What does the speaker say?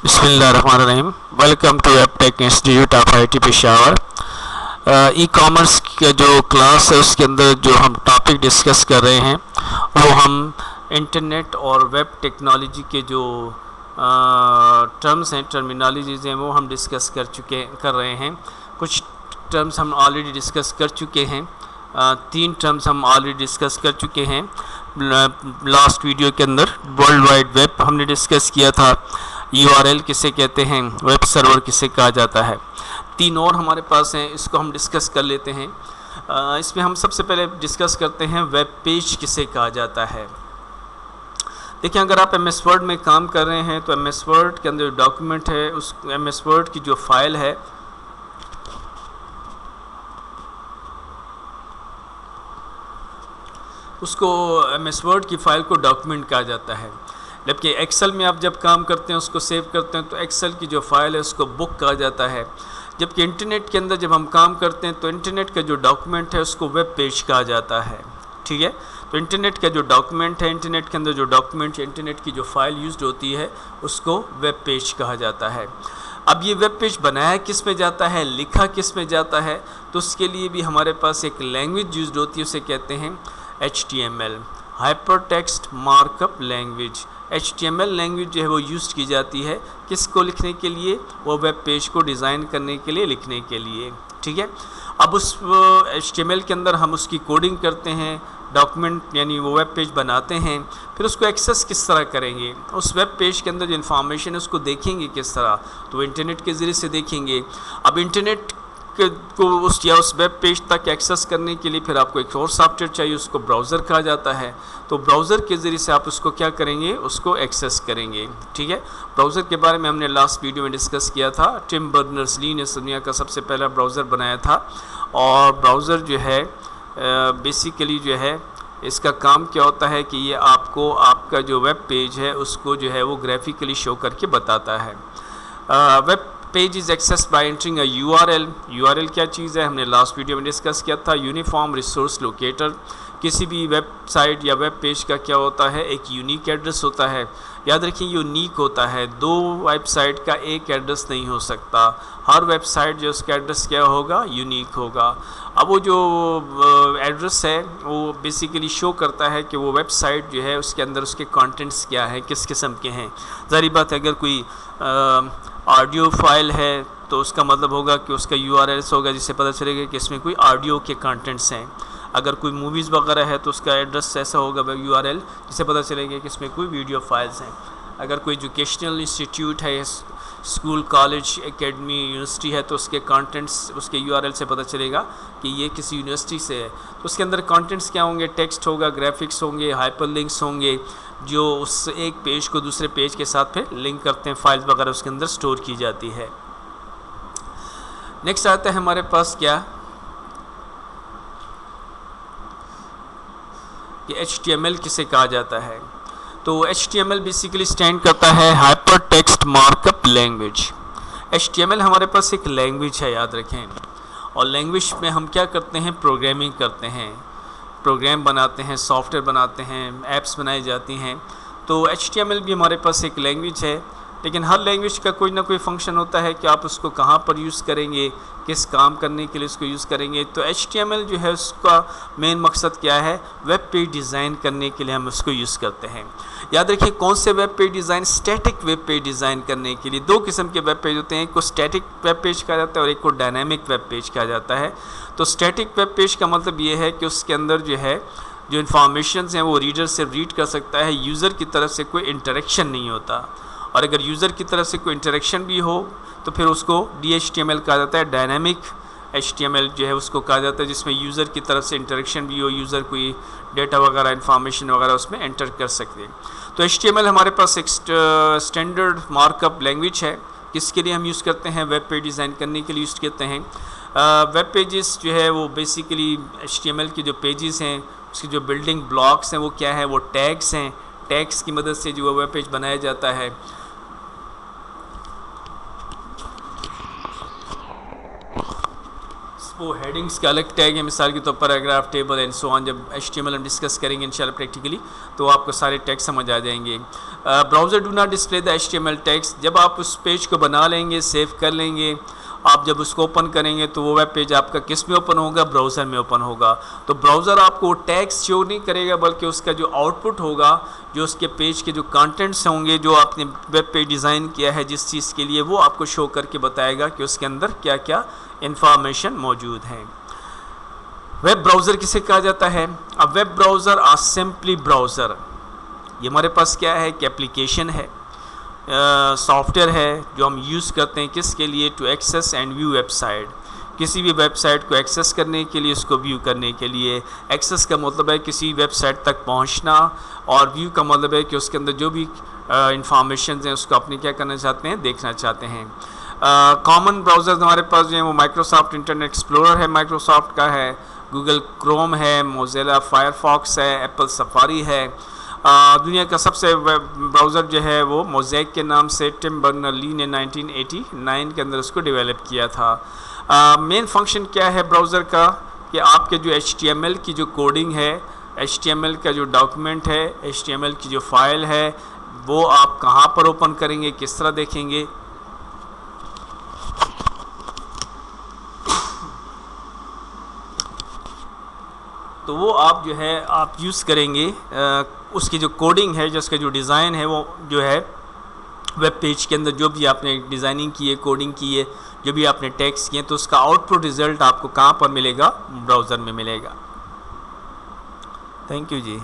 बिस्मिल्लाहिर्रहमानिर्रहीम। Welcome to वेबटेक institute of IT Peshawar. E commerce का जो क्लास है उसके अंदर जो हम टॉपिक डिस्कस कर रहे हैं वो हम इंटरनेट और वेब टेक्नोलॉजी के जो टर्म्स हैं, टर्मिनोलॉजीज़ हैं, वो हम डिस्कस कर रहे हैं। कुछ टर्म्स हम ऑलरेडी डिस्कस कर चुके हैं। 3 टर्म्स हम ऑलरेडी डिस्कस कर चुके हैं लास्ट वीडियो के अंदर। वर्ल्ड वाइड वेब हमने डिस्कस किया था, URL किसे कहते हैं, वेब सर्वर किसे कहा जाता है। 3 और हमारे पास हैं, इसको हम डिस्कस कर लेते हैं। इसमें हम सबसे पहले डिस्कस करते हैं वेब पेज किसे कहा जाता है। देखिए, अगर आप MS वर्ड में काम कर रहे हैं तो MS वर्ड के अंदर जो डॉक्यूमेंट है, उस MS वर्ड की जो फाइल है उसको MS वर्ड की फ़ाइल को डॉक्यूमेंट कहा जाता है। जबकि एक्सेल में आप जब काम करते हैं, उसको सेव करते हैं, तो एक्सेल की जो फाइल है उसको बुक कहा जाता है। जबकि इंटरनेट के अंदर जब हम काम करते हैं तो इंटरनेट का जो डॉक्यूमेंट है उसको वेब पेज कहा जाता है। ठीक है, तो इंटरनेट का जो डॉक्यूमेंट है, इंटरनेट के अंदर जो डॉक्यूमेंट, इंटरनेट की जो फाइल यूज़ होती है उसको वेब पेज कहा जाता है। अब ये वेब पेज बनाया किस में जाता है, लिखा किस में जाता है, तो उसके लिए भी हमारे पास एक लैंग्वेज यूज़ होती है, उसे कहते हैं HTML, hypertext markup language. HTML language जो है वो यूज़ की जाती है किसको लिखने के लिए, वो वेब पेज को डिज़ाइन करने के लिए, लिखने के लिए। ठीक है, अब उस HTML के अंदर हम उसकी कोडिंग करते हैं, डॉक्यूमेंट यानी वो वेब पेज बनाते हैं। फिर उसको एक्सेस किस तरह करेंगे, उस वेब पेज के अंदर जो इन्फॉर्मेशन है उसको देखेंगे किस तरह, तो इंटरनेट के ज़रिए से देखेंगे। अब इंटरनेट को उस वेब पेज तक एक्सेस करने के लिए फिर आपको एक और सॉफ्टवेयर चाहिए, उसको ब्राउज़र कहा जाता है। तो ब्राउज़र के ज़रिए से आप उसको क्या करेंगे, उसको एक्सेस करेंगे। ठीक है, ब्राउज़र के बारे में हमने लास्ट वीडियो में डिस्कस किया था। टिम बर्नर्स-ली ने दुनिया का सबसे पहला ब्राउज़र बनाया था। और ब्राउज़र जो है बेसिकली जो है इसका काम क्या होता है कि ये आपको आपका जो वेब पेज है उसको जो है वो ग्राफिकली शो करके बताता है। Web page is access by entering a URL क्या चीज़ है, हमने लास्ट वीडियो में डिस्कस किया था। Uniform resource locator. किसी भी वेबसाइट या वेब पेज का क्या होता है, एक यूनिक एड्रेस होता है। याद रखिए, यूनिक होता है, 2 वेबसाइट का एक एड्रेस नहीं हो सकता। हर वेबसाइट जो उसका एड्रेस क्या होगा, यूनिक होगा। अब वो जो एड्रेस है वो बेसिकली शो करता है कि वो वेबसाइट जो है उसके अंदर उसके कंटेंट्स क्या हैं, किस किस्म के हैं। ज़ाहिर बात है, अगर कोई ऑडियो फाइल है तो उसका मतलब होगा कि उसका URL होगा जिससे पता चलेगा कि इसमें कोई ऑडियो के कंटेंट्स हैं। अगर कोई मूवीज़ वगैरह है तो उसका एड्रेस ऐसा होगा URL जिससे पता चलेगा कि इसमें कोई वीडियो फाइल्स हैं। अगर कोई एजुकेशनल इंस्टीट्यूट है, स्कूल, कॉलेज, एकेडमी, यूनिवर्सिटी है, तो उसके कंटेंट्स उसके URL से पता चलेगा कि ये किसी यूनिवर्सिटी से है। तो उसके अंदर कंटेंट्स क्या होंगे, टेक्स्ट होगा, ग्राफिक्स होंगे, हाइपरलिंक्स होंगे, जो उस एक पेज को दूसरे पेज के साथ फिर लिंक करते हैं, फाइल्स वगैरह उसके अंदर स्टोर की जाती है। नेक्स्ट आता है हमारे पास क्या कि HTML किसे कहा जाता है। तो HTML बेसिकली स्टैंड करता है हाइपरटेक्स्ट मार्कअप लैंग्वेज। HTML हमारे पास एक लैंग्वेज है, याद रखें। और लैंग्वेज में हम क्या करते हैं, प्रोग्रामिंग करते हैं, प्रोग्राम बनाते हैं, सॉफ्टवेयर बनाते हैं, ऐप्स बनाई जाती हैं। तो HTML भी हमारे पास एक लैंग्वेज है, लेकिन हर लैंग्वेज का कोई ना कोई फंक्शन होता है कि आप उसको कहाँ पर यूज़ करेंगे, किस काम करने के लिए उसको यूज़ करेंगे। तो HTML जो है उसका मेन मकसद क्या है, वेब पेज डिज़ाइन करने के लिए हम उसको यूज़ करते हैं। याद रखिए, कौन से web page design, static web page design करने के लिए 2 किस्म के वेब पेज होते हैं, एक को स्टैटिक वेब पेज कहा जाता है और एक को डायनामिक वेब पेज कहा जाता है। तो स्टैटिक वेब पेज का मतलब ये है कि उसके अंदर जो है जो इन्फॉर्मेशन हैं वो रीडर से रीड कर सकता है, यूज़र की तरफ से कोई इंटरेक्शन नहीं होता। और अगर यूज़र की तरफ से कोई इंटरेक्शन भी हो तो फिर उसको DHTML कहा जाता है। डायनामिक HTML जो है उसको कहा जाता है जिसमें यूज़र की तरफ से इंटरेक्शन भी हो, यूज़र कोई डेटा वगैरह, इन्फॉर्मेशन वगैरह उसमें एंटर कर सकते हैं। तो HTML हमारे पास एक स्टैंडर्ड मार्कअप लैंग्वेज है, किसके लिए हम यूज़ करते हैं, वेब पेज डिज़ाइन करने के लिए यूज़ करते हैं। वेब पेजेस जो है वो बेसिकली HTML के जो पेजेस हैं उसके जो बिल्डिंग ब्लॉक्स हैं वो क्या है, वो टैग्स हैं। टैग्स की मदद से जो वेब पेज बनाया जाता है। वो हेडिंग्स का अलग टैग है, मिसाल के तौर पर paragraph, table and so on. जब HTML हम डिस्कस करेंगे इंशाल्लाह प्रैक्टिकली तो आपको सारे टैग समझ आ जाएंगे। Browser do not display the HTML tags. जब आप उस पेज को बना लेंगे, सेव कर लेंगे, आप जब उसको ओपन करेंगे तो वो वेब पेज आपका किस में ओपन होगा? ब्राउज़र में ओपन होगा। तो ब्राउज़र आपको टैग्स शो नहीं करेगा, बल्कि उसका जो आउटपुट होगा, जो उसके पेज के जो कंटेंट्स होंगे, जो आपने वेब पेज डिज़ाइन किया है जिस चीज़ के लिए, वो आपको शो करके बताएगा कि उसके अंदर क्या क्या इंफॉर्मेशन मौजूद है। वेब ब्राउज़र किसे कहा जाता है? अब web browser are simply browser. ये हमारे पास क्या है? कि एप्लीकेशन है, सॉफ्टवेयर है जो हम यूज़ करते हैं किसके लिए? To access and view website. किसी भी वेबसाइट को एक्सेस करने के लिए, उसको व्यू करने के लिए। एक्सेस का मतलब है किसी वेबसाइट तक पहुंचना, और व्यू का मतलब है कि उसके अंदर जो भी इंफॉर्मेशन हैं उसको अपने क्या करना चाहते हैं? देखना चाहते हैं। कॉमन ब्राउज़र्स हमारे पास जो है वो माइक्रोसॉफ्ट इंटरनेट एक्सप्लोरर है, माइक्रोसॉफ्ट का है, गूगल क्रोम है, मोज़िला फायरफॉक्स है, एप्पल सफारी है। दुनिया का सबसे ब्राउज़र जो है वो मोज़ेक के नाम से टिम बर्नर-ली ने 1989 के अंदर उसको डेवलप किया था। मेन फंक्शन क्या है ब्राउज़र का? कि आपके जो HTML की जो कोडिंग है, HTML का जो डॉक्यूमेंट है, HTML की जो फाइल है, वो आप कहाँ पर ओपन करेंगे, किस तरह देखेंगे? तो वो आप जो है आप यूज़ करेंगे, उसकी जो कोडिंग है, जो उसका जो डिज़ाइन है, वो जो है वेब पेज के अंदर जो भी आपने डिज़ाइनिंग की है, कोडिंग की है, जो भी आपने टैग्स किए, तो उसका आउटपुट रिज़ल्ट आपको कहाँ पर मिलेगा? ब्राउज़र में मिलेगा। Thank you ji.